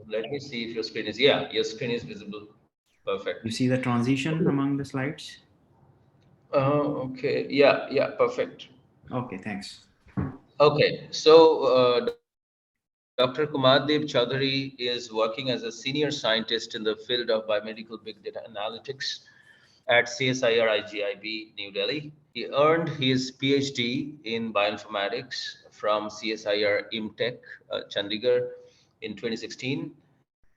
let me see if your screen is, yeah, your screen is visible. You Perfect. see the transition among the slides? Okay. Yeah, yeah, perfect. Okay, thanks. Okay. So, Dr. Kumardeep Chaudhary is working as a senior scientist in the field of biomedical big data analytics at CSIR IGIB, New Delhi. He earned his PhD in bioinformatics from CSIR IMTech, Chandigarh in 2016.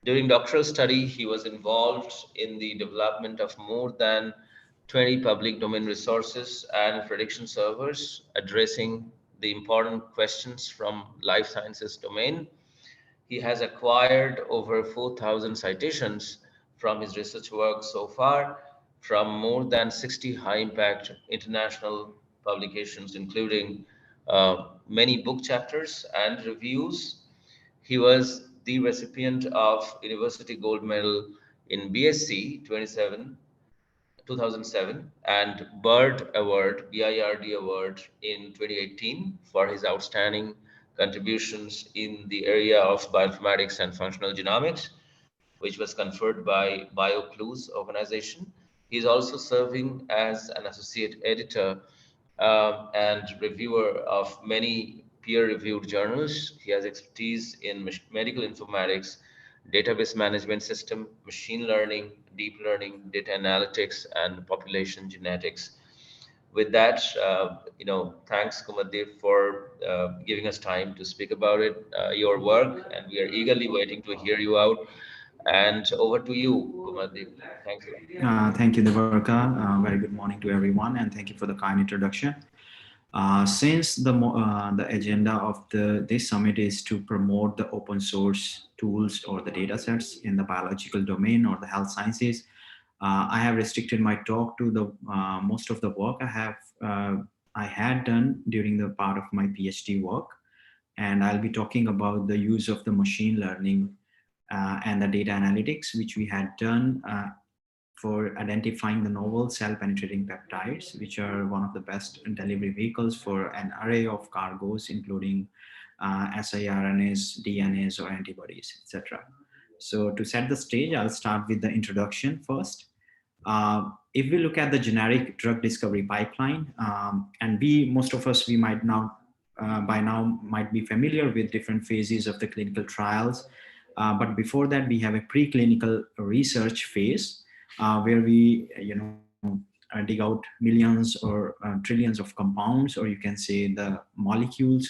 During doctoral study, he was involved in the development of more than 20 public domain resources and prediction servers addressing the important questions from life sciences domain. He has acquired over 4,000 citations from his research work so far from more than 60 high impact international publications, including many book chapters and reviews. He was the recipient of University Gold Medal in BSc 2007 and BIRD Award in 2018 for his outstanding contributions in the area of bioinformatics and functional genomics, which was conferred by BioClues organization. He is also serving as an associate editor and reviewer of many peer-reviewed journals. He has expertise in medical informatics, database management system, machine learning, deep learning, data analytics, and population genetics. With that, thanks Kumardeep for giving us time to speak about it, your work, and we are eagerly waiting to hear you out. And over to you, Kumardeep. Thanks a lot. Thank you, Devarka. Very good morning to everyone, and thank you for the kind introduction. Since the agenda of this summit is to promote the open source tools or the data sets in the biological domain or the health sciences, I have restricted my talk to the most of the work I had done during the part of my PhD work, and I'll be talking about the use of the machine learning and the data analytics which we had done for identifying the novel cell-penetrating peptides, which are one of the best delivery vehicles for an array of cargoes, including siRNAs, DNAs, or antibodies, etc. So to set the stage, I'll start with the introduction first. If we look at the generic drug discovery pipeline, and most of us, we might now, by now, might be familiar with different phases of the clinical trials. But before that, we have a preclinical research phase where we, dig out millions or trillions of compounds, or you can say the molecules,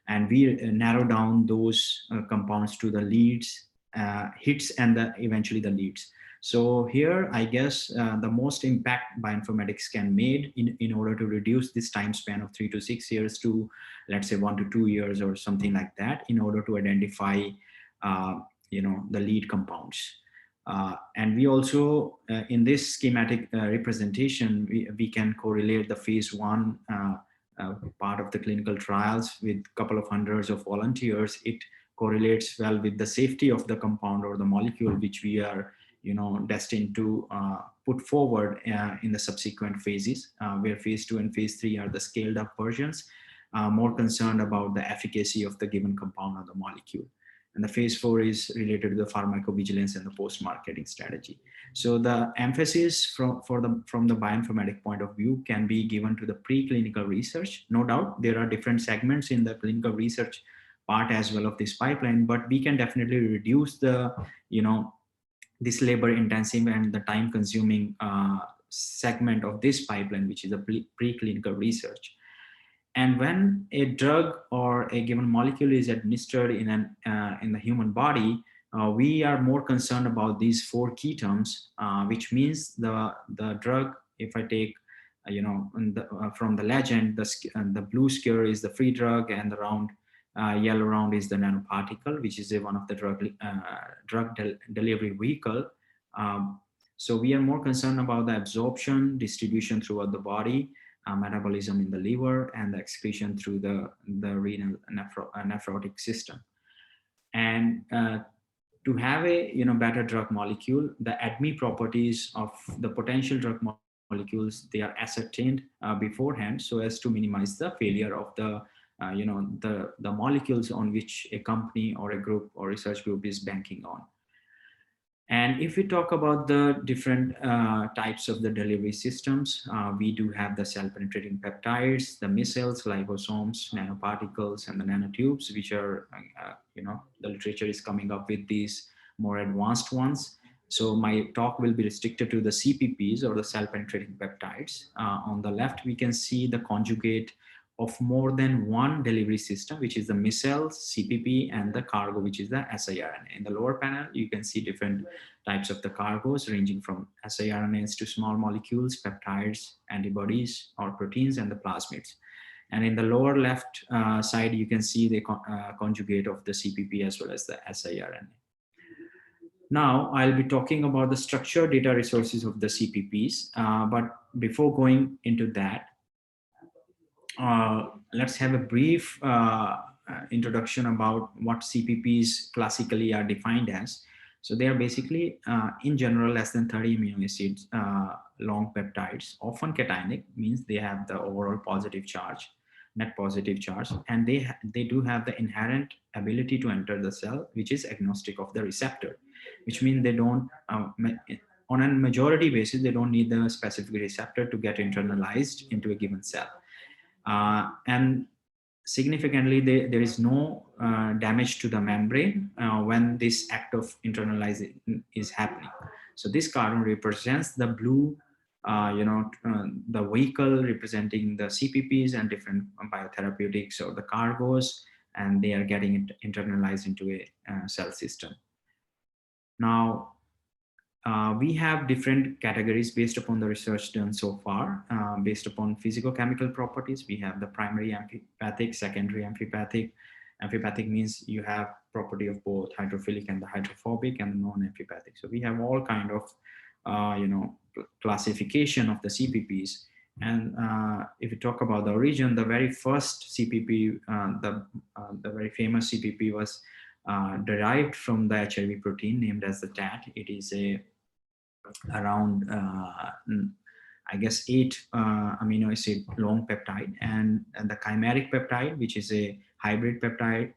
and we narrow down those compounds to the leads, hits, and eventually the leads. So here, I guess the most impact bioinformatics can made in order to reduce this time span of 3 to 6 years to, let's say, 1 to 2 years or something like that, in order to identify, the lead compounds. And we also, in this schematic representation, we can correlate the phase one part of the clinical trials with a couple of hundreds of volunteers. It correlates well with the safety of the compound or the molecule, which we are, destined to put forward in the subsequent phases, where phase 2 and phase 3 are the scaled up versions, more concerned about the efficacy of the given compound or the molecule. And the phase 4 is related to the pharmacovigilance and the post-marketing strategy. So the emphasis from the bioinformatic point of view can be given to the preclinical research. No doubt there are different segments in the clinical research part as well of this pipeline, but we can definitely reduce the, this labor intensive and the time consuming segment of this pipeline, which is a preclinical research. And when a drug or a given molecule is administered in the human body, we are more concerned about these 4 key terms, which means the drug, if I take, from the legend, the blue square is the free drug, and the round, yellow round is the nanoparticle, which is one of the drug delivery vehicle. So we are more concerned about the absorption, distribution throughout the body, metabolism in the liver, and the excretion through the renal nephrotic system. And to have a better drug molecule, the ADME properties of the potential drug molecules, they are ascertained beforehand, so as to minimize the failure of the the molecules on which a company or a group or research group is banking on. And if we talk about the different types of the delivery systems, we do have the cell-penetrating peptides, the micelles, liposomes, nanoparticles, and the nanotubes, which are, the literature is coming up with these more advanced ones. So my talk will be restricted to the CPPs, or the cell-penetrating peptides. On the left, we can see the conjugate of more than one delivery system, which is the micelles, CPP, and the cargo, which is the siRNA. In the lower panel, you can see different types of the cargos ranging from siRNAs to small molecules, peptides, antibodies, or proteins, and the plasmids. And in the lower left side, you can see the conjugate of the CPP as well as the siRNA. Now, I'll be talking about the structured data resources of the CPPs. But before going into that, let's have a brief introduction about what CPPs classically are defined as. So they are basically, in general, less than 30 amino acids long peptides, often cationic, means they have the overall positive charge, net positive charge, and they do have the inherent ability to enter the cell, which is agnostic of the receptor, which means they don't, on a majority basis, they don't need the specific receptor to get internalized into a given cell. And significantly, there is no damage to the membrane when this act of internalizing is happening. So this carbon represents the blue, the vehicle representing the CPPs and different biotherapeutics or the cargos, and they are getting it internalized into a cell system. Now, we have different categories based upon the research done so far. Based upon physicochemical properties, we have the primary amphipathic, secondary amphipathic. Amphipathic means you have property of both hydrophilic and the hydrophobic, and non-amphipathic. So we have all kind of, classification of the CPPs. And if you talk about the origin, the very first CPP, the very famous CPP was derived from the HIV protein named as the TAT. It is around I guess 8 amino acid long peptide, and the chimeric peptide, which is a hybrid peptide,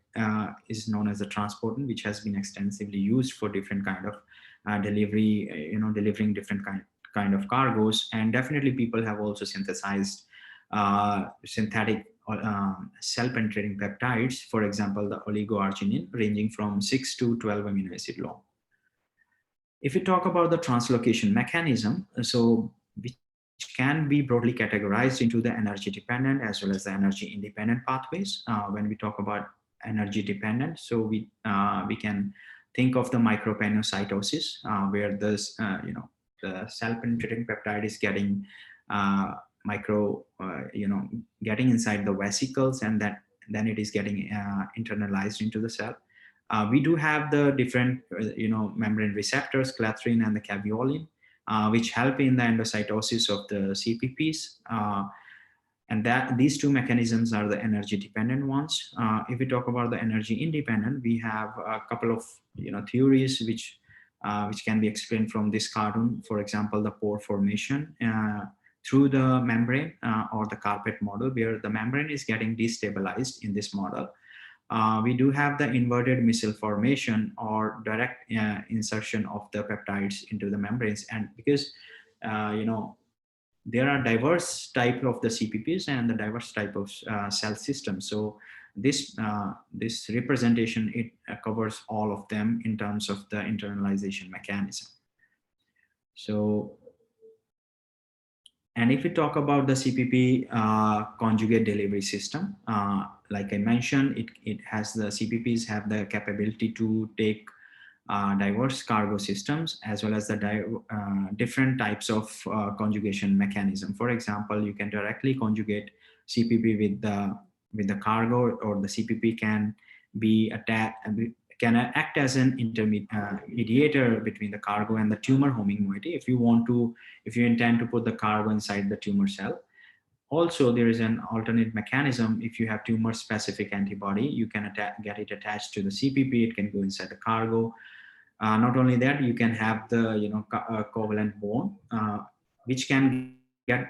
is known as the transportin, which has been extensively used for different kind of delivery, delivering different kind of cargos. And definitely people have also synthesized synthetic cell-penetrating peptides, for example, the oligoarginine, ranging from 6 to 12 amino acid long. If we talk about the translocation mechanism, so which can be broadly categorized into the energy dependent as well as the energy independent pathways. When we talk about energy dependent, so we can think of the micropanocytosis, where this, the cell-penetrating peptide is getting getting inside the vesicles, and then it is getting internalized into the cell. We do have the different, membrane receptors, clathrin and the caveolin, which help in the endocytosis of the CPPs. And these two mechanisms are the energy dependent ones. If we talk about the energy independent, we have a couple of, theories which can be explained from this cartoon. For example, the pore formation through the membrane, or the carpet model, where the membrane is getting destabilized in this model. We do have the inverted micelle formation, or direct insertion of the peptides into the membranes. And because, there are diverse type of the CPPs and the diverse type of cell systems. So this representation, it covers all of them in terms of the internalization mechanism. So, and if we talk about the CPP conjugate delivery system, like I mentioned, it has the CPPs have the capability to take diverse cargo systems, as well as the different types of conjugation mechanism. For example, you can directly conjugate CPP with the cargo, or the CPP can act as an mediator between the cargo and the tumor homing moiety, if you intend to put the cargo inside the tumor cell. Also, there is an alternate mechanism. If you have tumor specific antibody, you can get it attached to the CPP. It can go inside the cargo. Not only that, you can have the covalent bond, which can get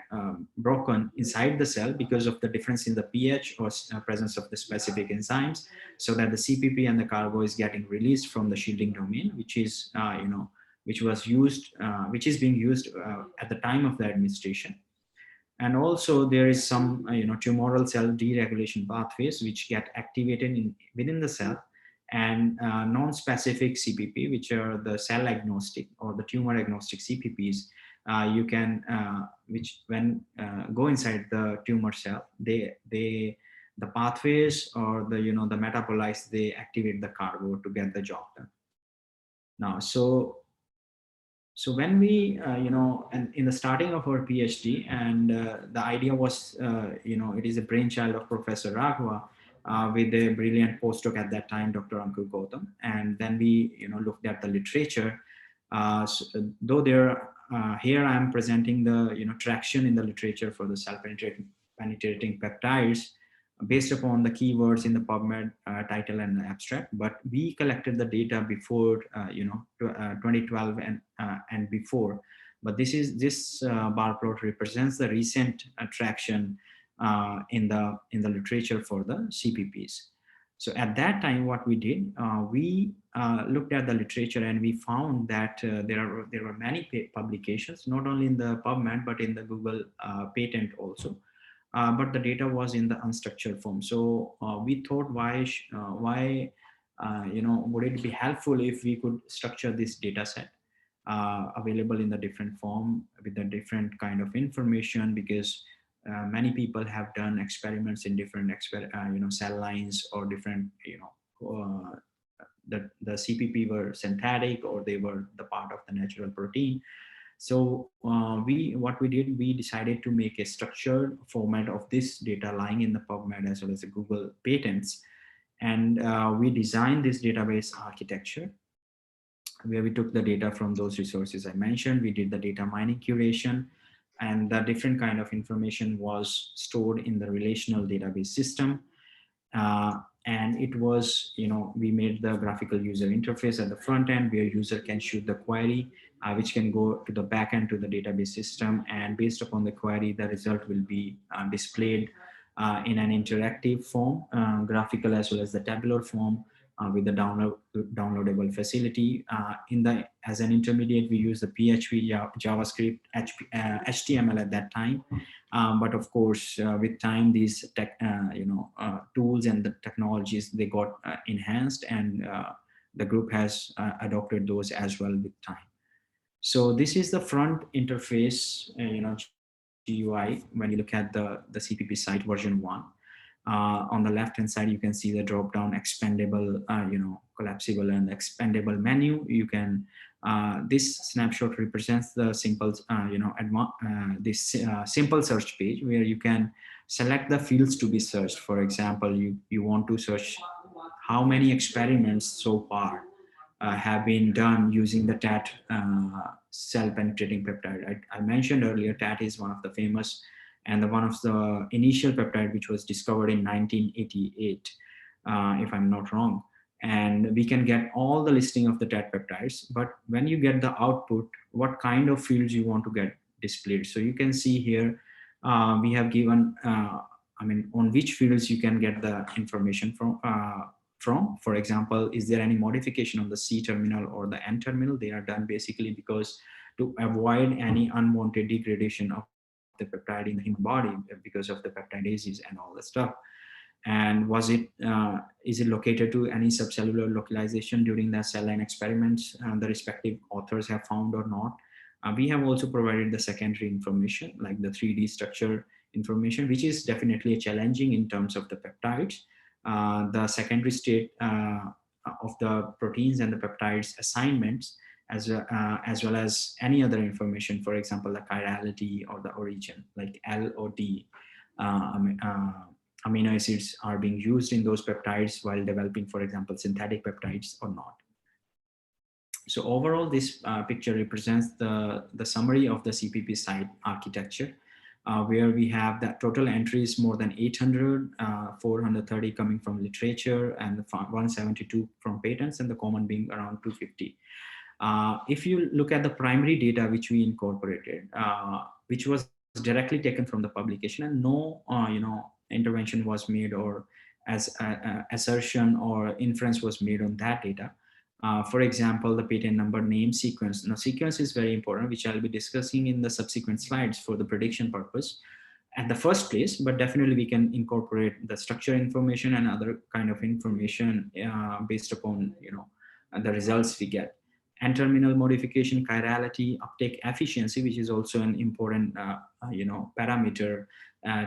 broken inside the cell because of the difference in the pH or presence of the specific enzymes, so that the CPP and the cargo is getting released from the shielding domain, which is which is being used at the time of the administration. And also there is some tumoral cell deregulation pathways which get activated within the cell, and non-specific CPP, which are the cell agnostic or the tumor agnostic CPPs, you can which when go inside the tumor cell, they the pathways or the metabolites, they activate the cargo to get the job done. Now, so when we and in the starting of our PhD, and the idea was it is a brainchild of Professor Raghava, with a brilliant postdoc at that time, Dr. Ankur Gautam. And then we looked at the literature. Though there here I am presenting the traction in the literature for the cell penetrating peptides based upon the keywords in the PubMed title and the abstract, but we collected the data before 2012 and before. But this bar plot represents the recent traction in the literature for the CPPs. So at that time, what we did, we looked at the literature, and we found that there were many publications, not only in the PubMed but in the Google patent also. But the data was in the unstructured form. So we thought, why would it be helpful if we could structure this data set available in the different form with the different kind of information, because many people have done experiments in different cell lines or different the CPP were synthetic or they were the part of the natural protein. So what we did, we decided to make a structured format of this data lying in the PubMed as well as the Google patents. And we designed this database architecture where we took the data from those resources I mentioned. We did the data mining curation, and the different kind of information was stored in the relational database system. And it was, we made the graphical user interface at the front end where user can shoot the query, which can go to the back end to the database system. And based upon the query, the result will be displayed in an interactive form, graphical as well as the tabular form, with the downloadable facility. As an intermediate, we use the PHP, JavaScript, HTML at that time. But of course, with time, these tools and the technologies, they got enhanced, and the group has adopted those as well with time. So this is the front interface, GUI, when you look at the CPPSite version 1. On the left hand side, you can see the drop down expandable, collapsible and expandable menu. You can this snapshot represents the simple simple search page where you can select the fields to be searched. For example, you want to search how many experiments so far have been done using the TAT cell penetrating peptide. I mentioned earlier, TAT is one of the famous and one of the initial peptide which was discovered in 1988, if I'm not wrong. And we can get all the listing of the TAT peptides, but when you get the output, what kind of fields you want to get displayed. So you can see here, we have given, on which fields you can get the information from. For example, is there any modification of the C terminal or the N terminal? They are done basically because to avoid any unwanted degradation of the peptide in the human body because of the peptidases and all that stuff. And is it located to any subcellular localization during the cell line experiments the respective authors have found or not? We have also provided the secondary information like the 3D structure information, which is definitely challenging in terms of the peptides. The secondary state of the proteins and the peptides assignments, as well as any other information, for example, the chirality or the origin, like L or D. Amino acids are being used in those peptides while developing, for example, synthetic peptides or not. So overall, this picture represents the summary of the CPPSite architecture, where we have that total entries more than 800, 430 coming from literature and 172 from patents, and the common being around 250. If you look at the primary data which we incorporated, which was directly taken from the publication, and no intervention was made, or as assertion or inference was made on that data. For example, the patent number, name, sequence. Now, sequence is very important, which I'll be discussing in the subsequent slides for the prediction purpose at the first place, but definitely we can incorporate the structure information and other kind of information based upon the results we get. And terminal modification, chirality, uptake efficiency, which is also an important parameter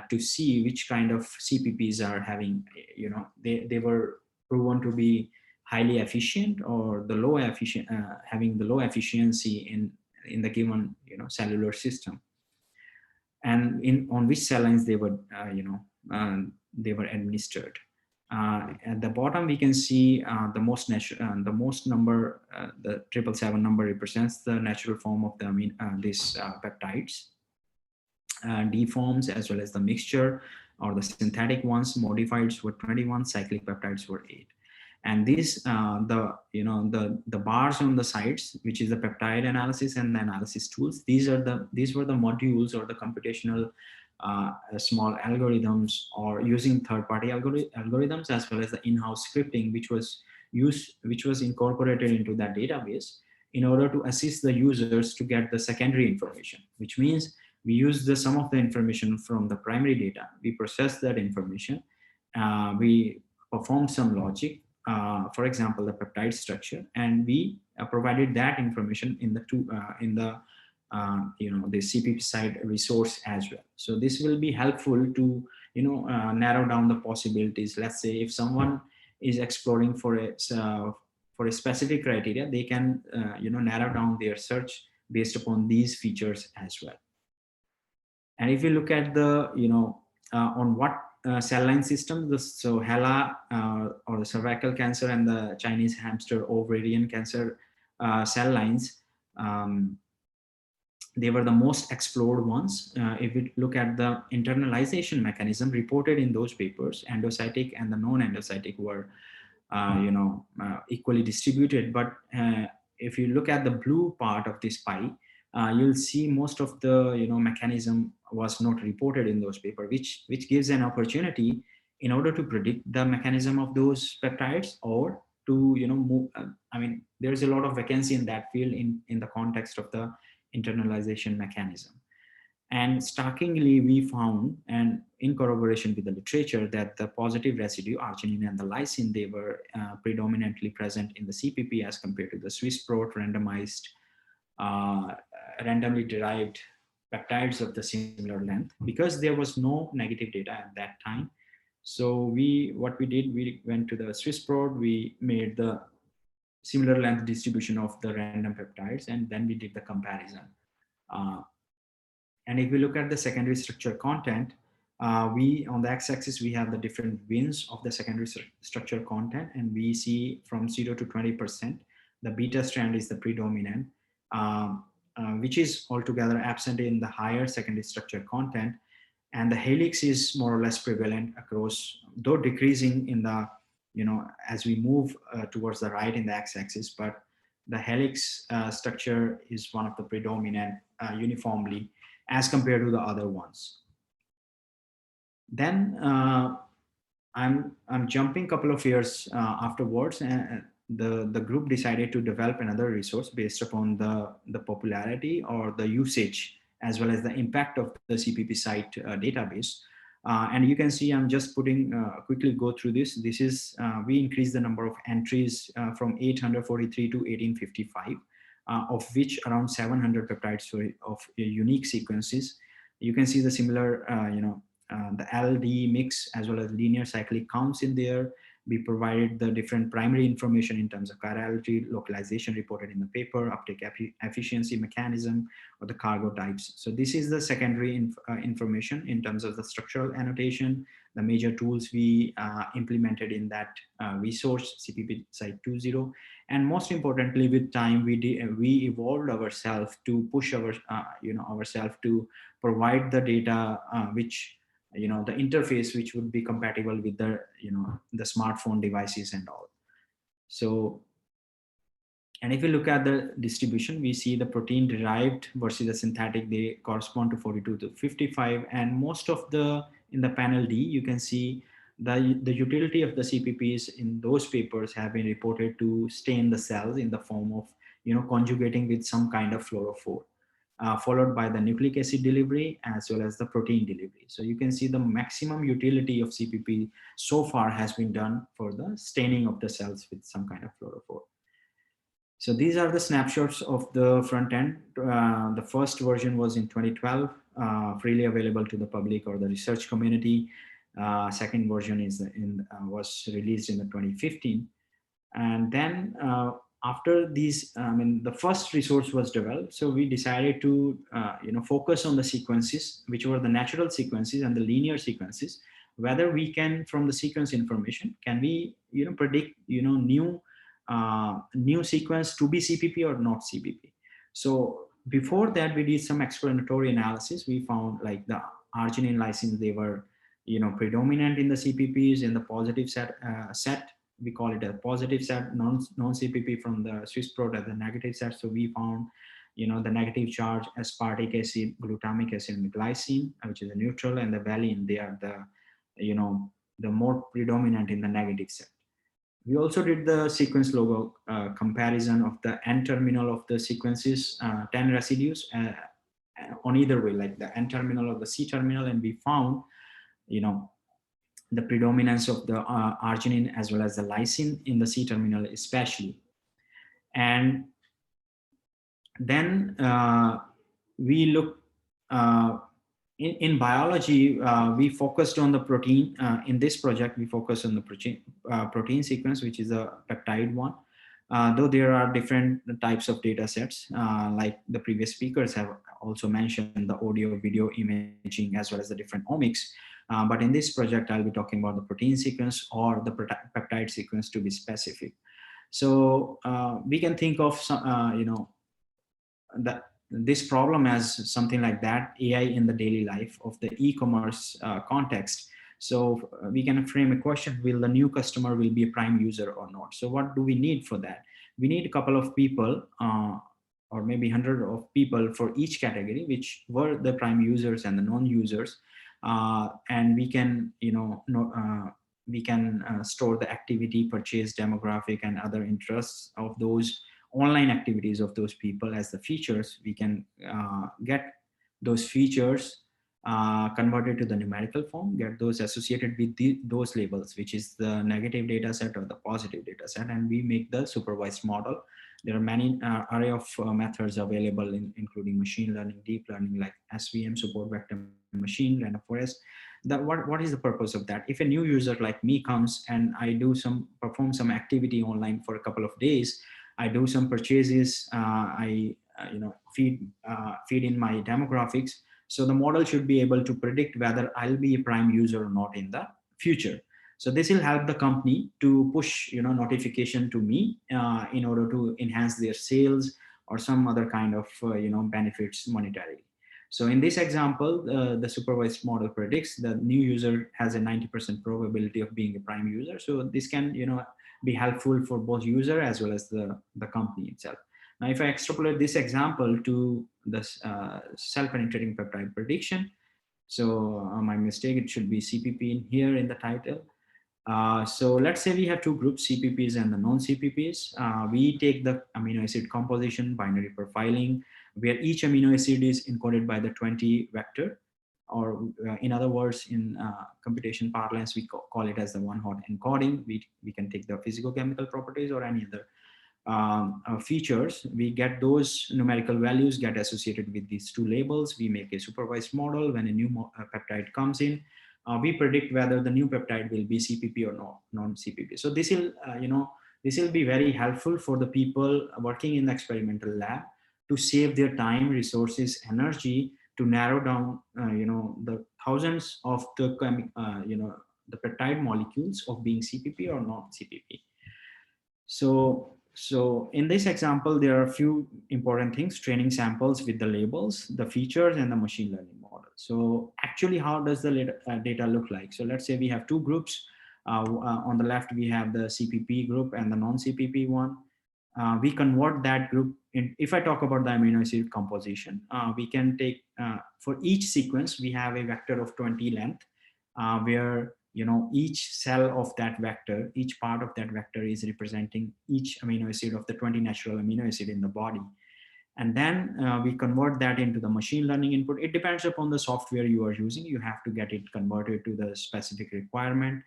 to see which kind of CPPs are having, they were proven to be highly efficient or the low efficient, having the low efficiency in the given cellular system, and on which cell lines they were administered. At the bottom, we can see the most number, the 777 number represents the natural form of these peptides. D forms as well as the mixture or the synthetic ones, modifieds were 21, cyclic peptides were 8. And these the bars on the sides, which is the peptide analysis and the analysis tools, these were the modules or the computational small algorithms, or using third-party algorithms as well as the in-house scripting which was incorporated into that database in order to assist the users to get the secondary information, which means we use some of the information from the primary data, we process that information, we perform some logic, for example, the peptide structure, and we provided that information in the CPPSite resource as well. So this will be helpful to narrow down the possibilities. Let's say if someone is exploring for a specific criteria, they can narrow down their search based upon these features as well. And if you look at the on what cell line system, so HeLa or the cervical cancer and the Chinese hamster ovarian cancer cell lines, they were the most explored ones. If we look at the internalization mechanism reported in those papers, endocytic and the non-endocytic were equally distributed. But if you look at the blue part of this pie, you'll see most of the mechanism was not reported in those papers, which gives an opportunity in order to predict the mechanism of those peptides, or to move. There's a lot of vacancy in that field in the context of the internalization mechanism. And startlingly, we found, and in corroboration with the literature, that the positive residue, arginine and the lysine, they were predominantly present in the CPP as compared to the Swiss prot randomized, randomly derived peptides of the similar length, because there was no negative data at that time. So what we did, we went to the Swiss prot, we made the similar length distribution of the random peptides, and then we did the comparison. And if we look at the secondary structure content, on the x-axis, we have the different wins of the secondary structure content, and we see from 0 to 20%, the beta strand is the predominant, which is altogether absent in the higher secondary structure content. And the helix is more or less prevalent across, though decreasing in the, as we move towards the right in the x-axis, but the helix structure is one of the predominant uniformly as compared to the other ones. Then I'm jumping a couple of years afterwards, and the group decided to develop another resource based upon the popularity or the usage as well as the impact of the CPPSite database. And you can see, I'm just putting quickly go through this. This is we increased the number of entries from 843 to 1855, of which around 700 peptides of unique sequences. You can see the similar, the LD mix as well as linear cyclic counts in there. We provided the different primary information in terms of chirality, localization reported in the paper, uptake efficiency mechanism, or the cargo types. So this is the secondary information in terms of the structural annotation, the major tools we implemented in that resource, CPPSite 2.0. And most importantly, with time, we evolved ourselves to push ourselves to provide the data which the interface which would be compatible with the the smartphone devices and all. So, And if you look at the distribution, we see the protein derived versus the synthetic, they correspond to 42 to 55. And most of in the panel D, you can see the utility of the CPPs in those papers have been reported to stain the cells in the form of, conjugating with some kind of fluorophore, followed by the nucleic acid delivery as well as the protein delivery. So you can see the maximum utility of CPP so far has been done for the staining of the cells with some kind of fluorophore. So these are the snapshots of the front end. The first version was in 2012, freely available to the public or the research community. Second version was released in the 2015. And then after these, the first resource was developed. So we decided to, focus on the sequences, which were the natural sequences and the linear sequences, whether we can, from the sequence information, can we, predict, new sequence to be CPP or not CPP. So before that, we did some explanatory analysis. We found like the arginine lysines, they were, predominant in the CPPs in the positive set. We call it a positive set, non-CPP from the Swiss prot as the negative set. So we found, the negative charge aspartic acid, glutamic acid, and glycine, which is a neutral, and the valine, they are the, the more predominant in the negative set. We also did the sequence logo comparison of the N terminal of the sequences, 10 residues on either way, like the N terminal or the C terminal, and we found, the predominance of the arginine as well as the lysine in the C terminal especially. And then we look in biology, we focused on the protein. In this project, we focused on the protein sequence, which is a peptide one. Though there are different types of data sets, like the previous speakers have also mentioned, the audio, video, imaging, as well as the different omics. But in this project, I'll be talking about the protein sequence or the peptide sequence to be specific. So we can think of some, this problem as something like that, AI in the daily life of the e-commerce context. So we can frame a question: will the new customer will be a prime user or not? So what do we need for that? We need a couple of people, or maybe 100 of people for each category, which were the prime users and the non-users. And we can, store the activity, purchase, demographic, and other interests of those online activities of those people as the features. We can get those features converted to the numerical form, get those associated with those labels, which is the negative data set or the positive data set, and we make the supervised model. There are many array of methods available, including machine learning, deep learning, like SVM, support vector machine, random forest. What is the purpose of that? If a new user like me comes and I perform some activity online for a couple of days, I do some purchases, I feed in my demographics. So the model should be able to predict whether I'll be a prime user or not in the future. So this will help the company to push notification to me in order to enhance their sales or some other kind of benefits monetarily. So in this example, the supervised model predicts the new user has a 90% probability of being a prime user. So this can be helpful for both user as well as the company itself. Now, if I extrapolate this example to the cell-penetrating peptide prediction, so my mistake, it should be CPP in here in the title. So let's say we have two groups, CPPs and the non-CPPs. We take the amino acid composition, binary profiling, where each amino acid is encoded by the 20 vector, or in other words, in computation parlance, we call it as the one-hot encoding. We can take the physicochemical properties or any other features. We get those numerical values get associated with these two labels. We make a supervised model. When a new peptide comes in, we predict whether the new peptide will be CPP or not, non-CPP. So this will, this will be very helpful for the people working in the experimental lab to save their time, resources, energy to narrow down, the thousands of the, the peptide molecules of being CPP or not CPP. So in this example, there are a few important things: training samples with the labels, the features, and the machine learning model. So actually, how does the data look like? So let's say we have two groups. On the left, we have the CPP group and the non-CPP one. we convert that group in. If I talk about the amino acid composition, we can take for each sequence we have a vector of 20 length, where each cell of that vector, each part of that vector is representing each amino acid of the 20 natural amino acid in the body. And then we convert that into the machine learning input. It depends upon the software you are using. You have to get it converted to the specific requirement.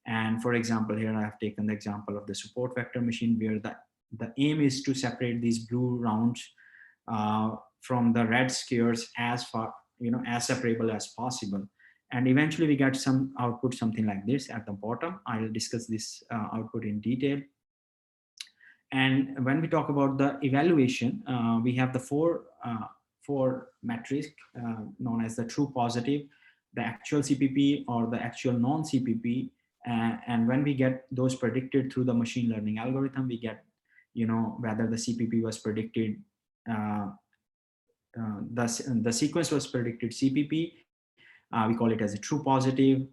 And for example, here I have taken the example of the support vector machine, where the aim is to separate these blue rounds from the red squares as far, as separable as possible. And eventually we get some output, something like this at the bottom. I'll discuss this output in detail. And when we talk about the evaluation, we have the four metrics known as the true positive, the actual CPP, or the actual non-CPP. And when we get those predicted through the machine learning algorithm, we get, whether the CPP was predicted, the sequence was predicted CPP. We call it as a true positive,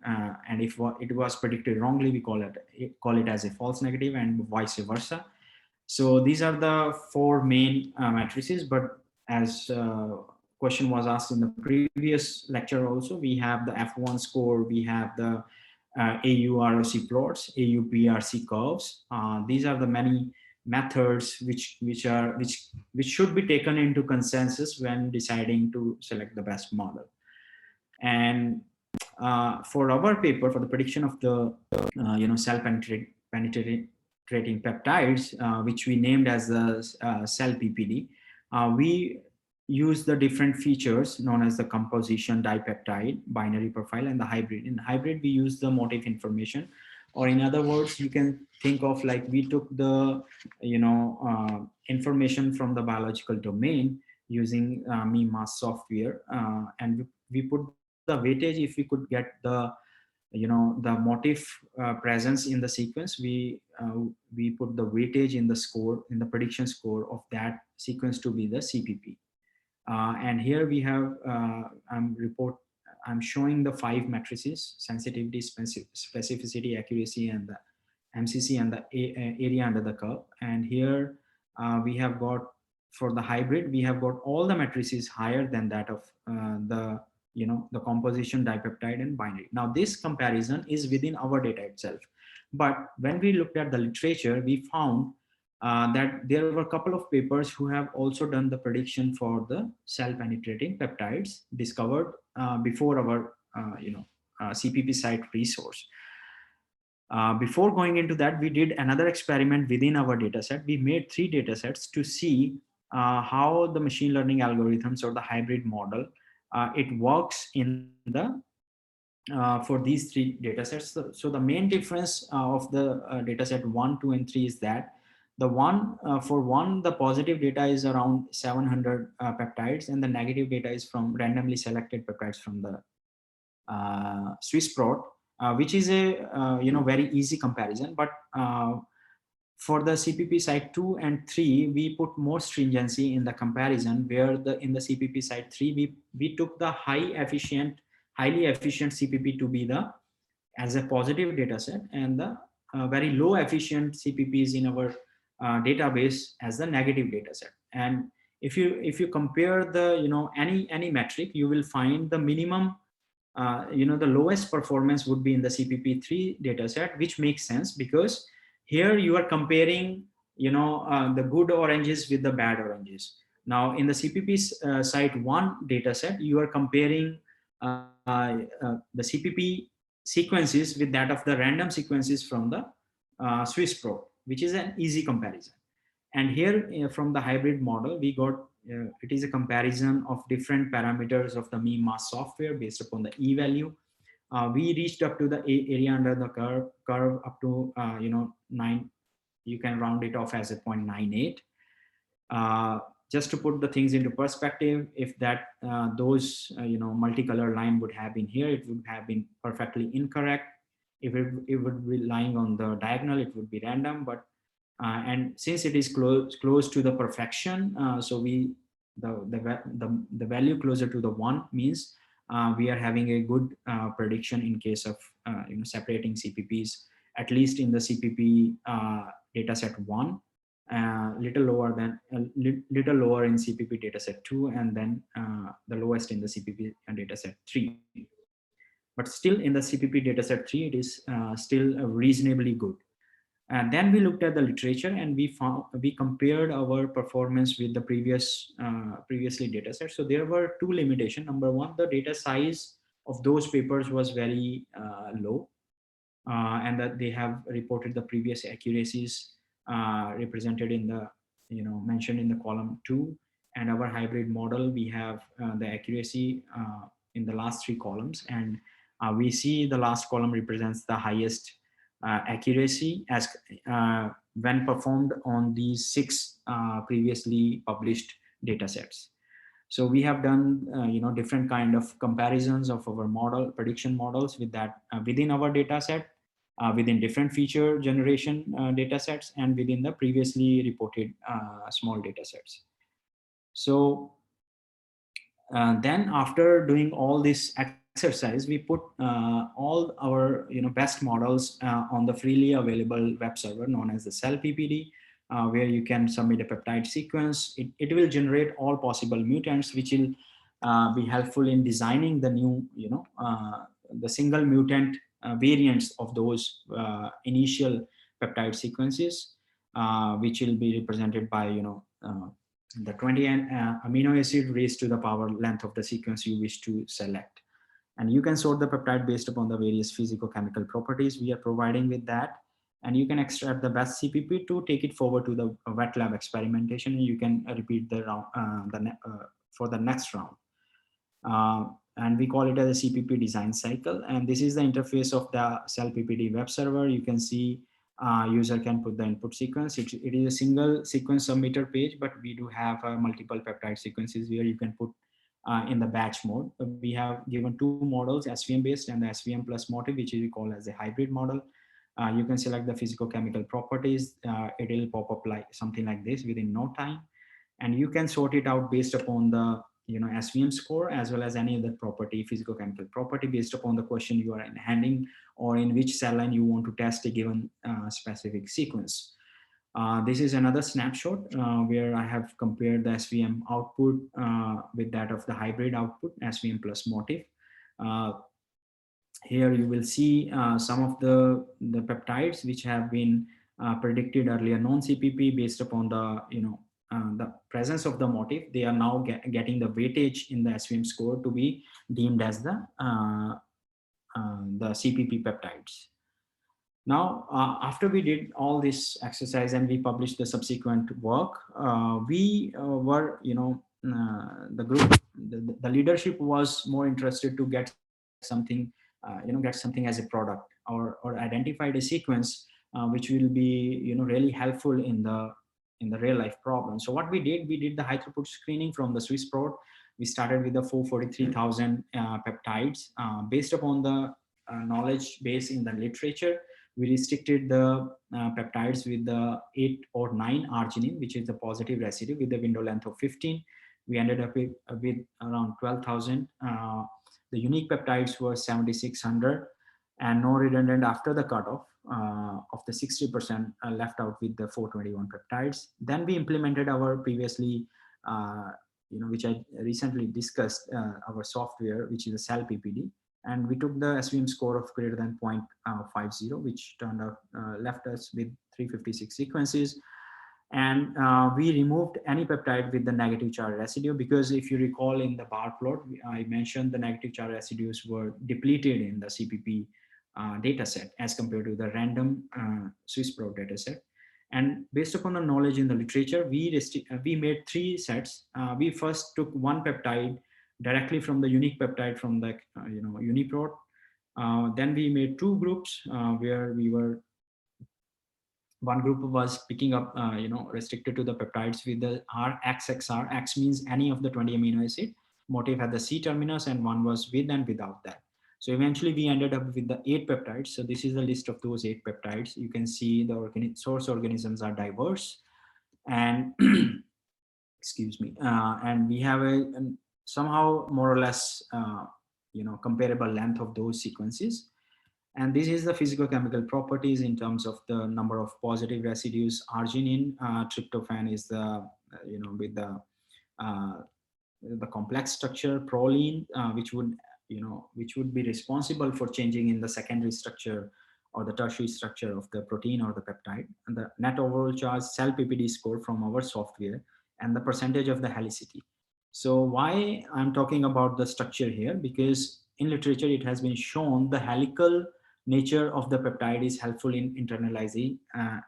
and if it was predicted wrongly, we call it as a false negative, and vice versa. So these are the four main matrices. But as question was asked in the previous lecture also, we have the F1 score, we have the AU-ROC plots, AU-PRC curves. These are the many methods which should be taken into consensus when deciding to select the best model. And for our paper, for the prediction of the cell penetrating peptides, which we named as the CellPPD, we use the different features known as the composition, dipeptide, binary profile, and the hybrid. In hybrid, we use the motif information, or in other words, you can think of like we took the information from the biological domain using me-mass software, and we put the weightage. If we could get the the motif presence in the sequence, we put the weightage in the score, in the prediction score of that sequence to be the CPP. And here we have I'm showing the 5 matrices: sensitivity, specificity, accuracy, and the MCC, and the area under the curve. And here we have got, for the hybrid, we have got all the matrices higher than that of the composition, dipeptide, and binary. Now this comparison is within our data itself, but when we looked at the literature, we found that there were a couple of papers who have also done the prediction for the cell penetrating peptides discovered before our CPPSite resource. Before going into that, we did another experiment within our dataset. We made 3 datasets to see how the machine learning algorithms or the hybrid model it works in the for these 3 datasets. So the main difference of the dataset 1, 2, and 3 is that the for the positive data is around 700 peptides, and the negative data is from randomly selected peptides from the Swiss prot, which is a very easy comparison. But for the CPPSite 2 and 3, we put more stringency in the comparison, where in the CPPSite 3 we took the highly efficient CPP to be the as a positive data set, and the very low efficient CPPs in our database as the negative data set. And if you compare the any metric, you will find the minimum the lowest performance would be in the CPP3 data set, which makes sense because here you are comparing the good oranges with the bad oranges. Now in the CPPSite 1 data set, you are comparing the CPP sequences with that of the random sequences from the Swiss prot, which is an easy comparison. And here from the hybrid model, we got it is a comparison of different parameters of the me-mass software based upon the e-value. We reached up to the area under the curve up to 9. You can round it off as a 0.98. Just to put the things into perspective, if that those multicolor line would have been here, it would have been perfectly incorrect. If it would be lying on the diagonal, it would be random. But and since it is close to the perfection, so the value closer to the 1 means we are having a good prediction in case of separating CPPs, at least in the CPP dataset 1. little lower than little lower in CPP dataset 2, and then the lowest in the CPP dataset 3. But still in the CPP dataset 3, it is still reasonably good. And then we looked at the literature, and we compared our performance with the previously data set. So there were two limitations. Number one, the data size of those papers was very low, and that they have reported the previous accuracies represented in the, mentioned in the column 2. And our hybrid model, we have the accuracy in the last 3 columns, and we see the last column represents the highest accuracy as when performed on these 6 previously published data sets. So we have done different kind of comparisons of our model prediction models with that within our data set, within different feature generation data sets, and within the previously reported small data sets. So then after doing all this exercise, we put all our best models on the freely available web server known as the CellPPD, where you can submit a peptide sequence. It will generate all possible mutants, which will be helpful in designing the new, the single mutant variants of those initial peptide sequences, which will be represented by, the 20 amino acid raised to the power length of the sequence you wish to select. And you can sort the peptide based upon the various physicochemical properties we are providing with that. And you can extract the best CPP to take it forward to the wet lab experimentation, and you can repeat the round for the next round. And we call it as a CPP design cycle. And this is the interface of the CellPPD web server. You can see user can put the input sequence. It is a single sequence submitter page, but we do have multiple peptide sequences where you can put in the batch mode. We have given 2 models, SVM based and the SVM plus motif, which we call as a hybrid model. You can select the physicochemical properties. It will pop up like something like this within no time. And you can sort it out based upon the SVM score, as well as any other property, physicochemical property, based upon the question you are handing or in which cell line you want to test a given specific sequence. This is another snapshot where I have compared the SVM output with that of the hybrid output, SVM plus motif. Here you will see some of the peptides which have been predicted earlier non-CPP based upon the presence of the motif. They are now getting the weightage in the SVM score to be deemed as the CPP peptides. Now, after we did all this exercise and we published the subsequent work, we were, the group, the leadership was more interested to get something, get something as a product, or identified a sequence which will be, really helpful in the real life problem. So what we did the high throughput screening from the Swiss prot. We started with the 443,000 peptides based upon the knowledge base in the literature. We restricted the peptides with the 8 or 9 arginine, which is the positive residue with the window length of 15. We ended up with around 12,000. The unique peptides were 7,600, and no redundant after the cutoff of the 60% left out with the 421 peptides. Then we implemented our previously, which I recently discussed, our software, which is a CellPPD. And we took the SVM score of greater than 0.50, which turned out left us with 356 sequences. And we removed any peptide with the negative charge residue, because if you recall in the bar plot, I mentioned the negative charge residues were depleted in the CPP data set as compared to the random Swiss prot data set. And based upon the knowledge in the literature, we made 3 sets. We first took one peptide directly from the unique peptide from the UniProt. Then we made 2 groups where one group was picking up restricted to the peptides with the RXXR. X means any of the 20 amino acid. Motif had the C terminus, and one was with and without that. So eventually we ended up with the 8 peptides. So this is the list of those 8 peptides. You can see the source organisms are diverse, and excuse me, and we have a somehow more or less comparable length of those sequences. And this is the physicochemical properties in terms of the number of positive residues. Arginine, tryptophan is with uh, the complex structure. Proline, which would be responsible for changing in the secondary structure or the tertiary structure of the protein or the peptide. And the net overall charge, CellPPD score from our software, and the percentage of the helicity. So why I'm talking about the structure here? Because in literature it has been shown the helical nature of the peptide is helpful in internalizing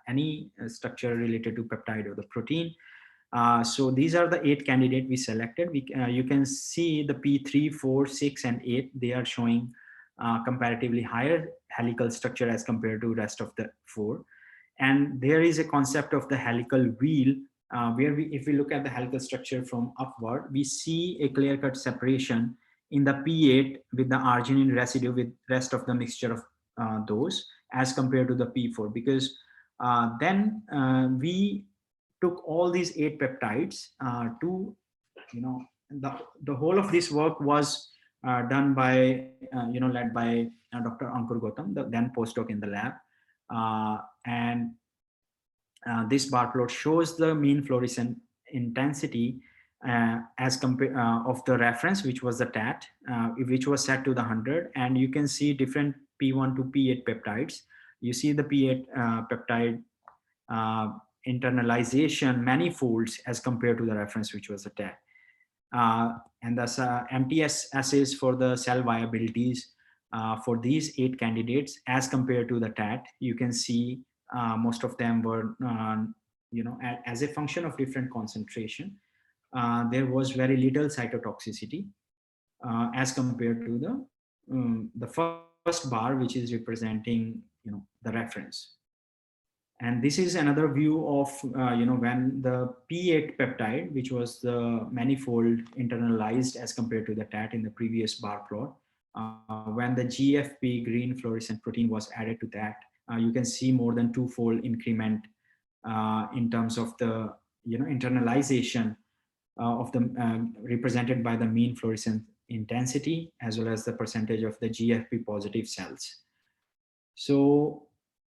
any structure related to peptide or the protein. So these are the 8 candidates we selected. You can see the P3, 4, 6, and 8. They are showing comparatively higher helical structure as compared to rest of the 4. And there is a concept of the helical wheel, where if we look at the helical structure from upward, we see a clear-cut separation in the P8 with the arginine residue with rest of the mixture of those, as compared to the P4, because then we took all these 8 peptides to, the whole of this work was done by, led by Dr. Ankur Gautam, the then postdoc in the lab. And this bar plot shows the mean fluorescent intensity as compared of the reference, which was the TAT, which was set to the 100. And you can see different P1 to P8 peptides. You see the P8 peptide internalization manifolds as compared to the reference, which was the TAT. And thus MTS assays for the cell viabilities for these 8 candidates as compared to the TAT. You can see most of them were, as a function of different concentration, there was very little cytotoxicity as compared to the first bar, which is representing, the reference. And this is another view of, when the P8 peptide, which was the manifold internalized as compared to the TAT in the previous bar plot, when the GFP, green fluorescent protein, was added to that, you can see more than 2-fold increment in terms of the, internalization of the represented by the mean fluorescent intensity, as well as the percentage of the GFP positive cells. So,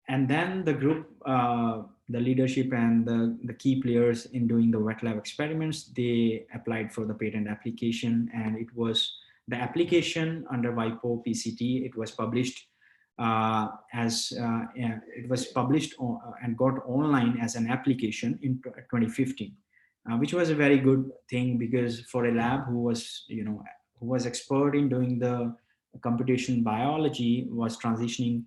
and then the group, the leadership and the key players in doing the wet lab experiments, they applied for the patent application, and it was the application under WIPO PCT. It was published it was published and got online as an application in 2015, which was a very good thing, because for a lab who was, who was expert in doing the computation biology, was transitioning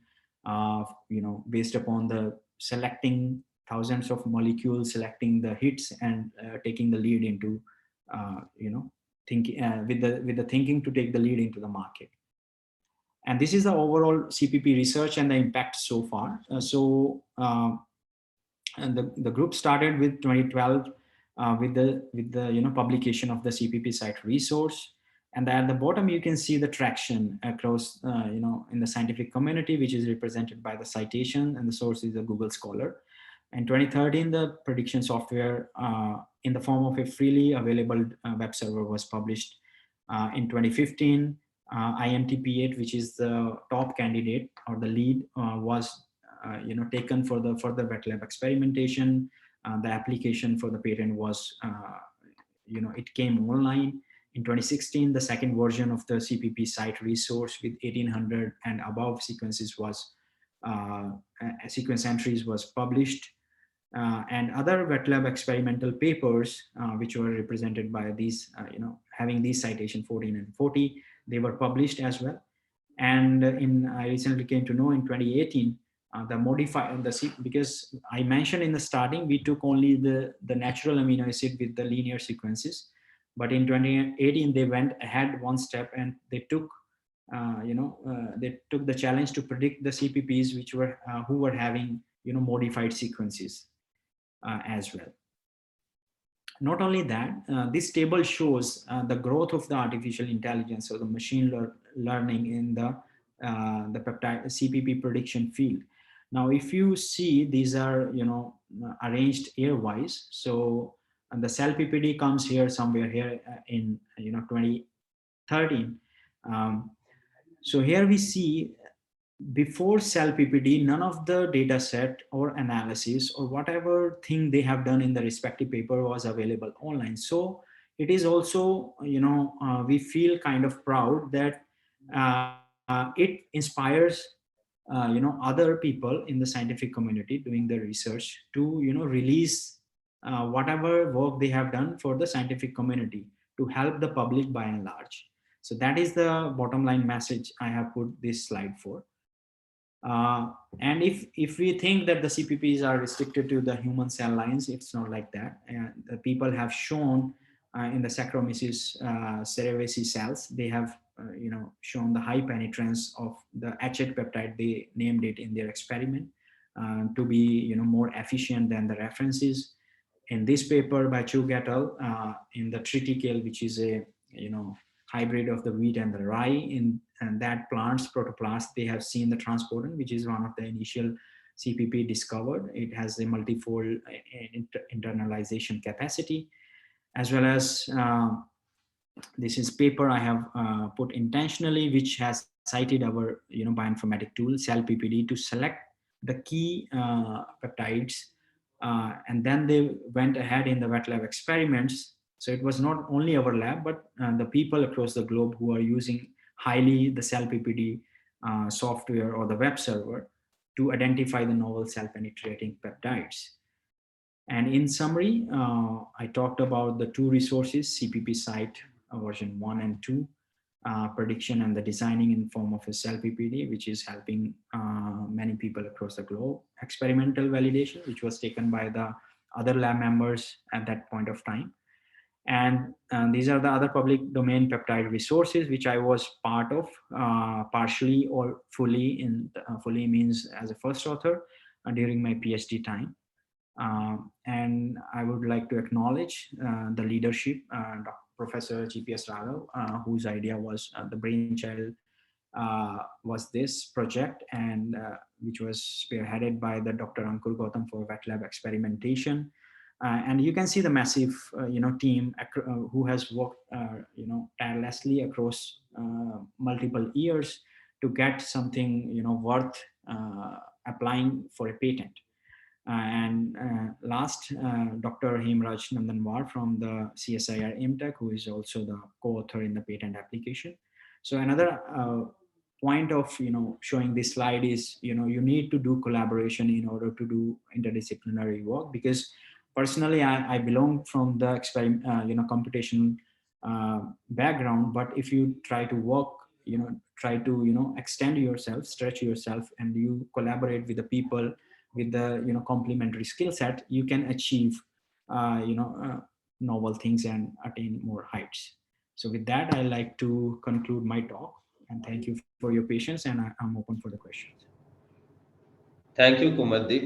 based upon the selecting thousands of molecules, selecting the hits, and taking the lead into, thinking with the thinking to take the lead into the market. And this is the overall CPP research and the impact so far. And the group started with 2012 with the publication of the CPPSite resource. And at the bottom, you can see the traction across, in the scientific community, which is represented by the citation, and the source is a Google Scholar. In 2013, the prediction software in the form of a freely available web server was published. In 2015, INTP8, which is the top candidate or the lead, was taken for the further wet lab experimentation. The application for the patent was, it came online. In 2016, the second version of the CPPSite resource with 1800 and above sequences was, sequence entries was published. And other wet lab experimental papers, which were represented by these, having these citation 14 and 40, they were published as well. And I recently came to know in 2018, the modified, because I mentioned in the starting, we took only the natural amino acid with the linear sequences. But in 2018, they went ahead one step, and they took, they took the challenge to predict the CPPs, which were, who were having, modified sequences as well. Not only that, this table shows the growth of the artificial intelligence or the machine learning in the peptide CPP prediction field. Now, if you see, these are, arranged year-wise. So, and the CellPPD comes here somewhere here in, 2013. So here we see before CellPPD, none of the data set or analysis or whatever thing they have done in the respective paper was available online. So it is also, we feel kind of proud that it inspires, other people in the scientific community doing the research to, release whatever work they have done for the scientific community to help the public by and large. So that is the bottom line message I have put this slide for. And if we think that the CPPs are restricted to the human cell lines, it's not like that. And the people have shown in the Saccharomyces cerevisiae cells, they have shown the high penetrance of the H8 peptide. They named it in their experiment to be more efficient than the references. In this paper by Chug et al. In the triticale, which is a hybrid of the wheat and the rye, in and that plant's protoplast, they have seen the transportin, which is one of the initial CPP discovered. It has a multifold internalization capacity, as well as this is paper I have put intentionally, which has cited our bioinformatic tool CellPPD to select the key peptides, and then they went ahead in the wet lab experiments. So it was not only our lab, but the people across the globe who are using highly the CellPPD software or the web server to identify the novel cell penetrating peptides. And in summary, I talked about the two resources, CPPSite version 1 and 2, prediction and the designing in form of a cell PPD, which is helping many people across the globe. Experimental validation, which was taken by the other lab members at that point of time. And these are the other public domain peptide resources, which I was part of, partially or fully. Fully means as a first author during my PhD time. And I would like to acknowledge the leadership, Professor GPS Raghav, whose idea was the brainchild was this project, and which was spearheaded by the Dr. Ankur Gautam for wet lab experimentation. And you can see the massive, team who has worked, tirelessly across multiple years to get something, worth applying for a patent. And last, Dr. Hemraj Nandanwar from the CSIR Impact, who is also the co-author in the patent application. So another point of showing this slide is you need to do collaboration in order to do interdisciplinary work, because personally I belong from the computational background, but if you try to work, try to extend yourself, stretch yourself, and you collaborate with the people with the complementary skill set, you can achieve novel things and attain more heights. So with that, I like to conclude my talk, and thank you for your patience, and I'm open for the questions. Thank you, Kumardeep.